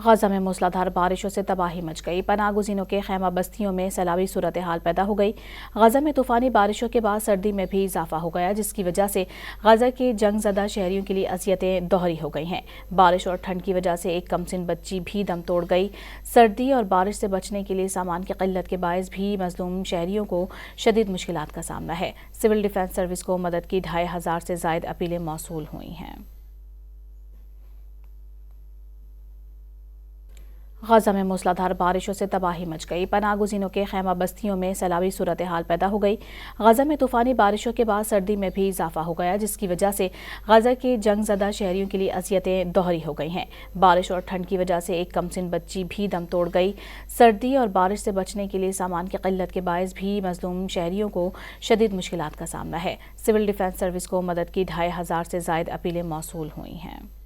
غزہ میں موسلادھار بارشوں سے تباہی مچ گئی۔ پناہ گزینوں کے خیمہ بستیوں میں سیلابی صورتحال پیدا ہو گئی۔ غزہ میں طوفانی بارشوں کے بعد سردی میں بھی اضافہ ہو گیا، جس کی وجہ سے غزہ کے جنگ زدہ شہریوں کے لیے اذیتیں دوہری ہو گئی ہیں۔ بارش اور ٹھنڈ کی وجہ سے ایک کمسن بچی بھی دم توڑ گئی۔ سردی اور بارش سے بچنے کے لیے سامان کی قلت کے باعث بھی مظلوم شہریوں کو شدید مشکلات کا سامنا ہے۔ سول ڈیفنس سروس کو مدد کی 2500 سے زائد اپیلیں موصول ہوئی ہیں۔ غزہ میں موسلادھار بارشوں سے تباہی مچ گئی۔ پناہ گزینوں کے خیمہ بستیوں میں سیلابی صورتحال پیدا ہو گئی۔ غزہ میں طوفانی بارشوں کے بعد سردی میں بھی اضافہ ہو گیا، جس کی وجہ سے غزہ کے جنگ زدہ شہریوں کے لیے اذیتیں دوہری ہو گئی ہیں۔ بارش اور ٹھنڈ کی وجہ سے ایک کمسن بچی بھی دم توڑ گئی۔ سردی اور بارش سے بچنے کے لیے سامان کی قلت کے باعث بھی مظلوم شہریوں کو شدید مشکلات کا سامنا ہے۔ سول ڈیفنس سروس کو مدد کی 2500 سے زائد اپیلیں موصول ہوئی ہیں۔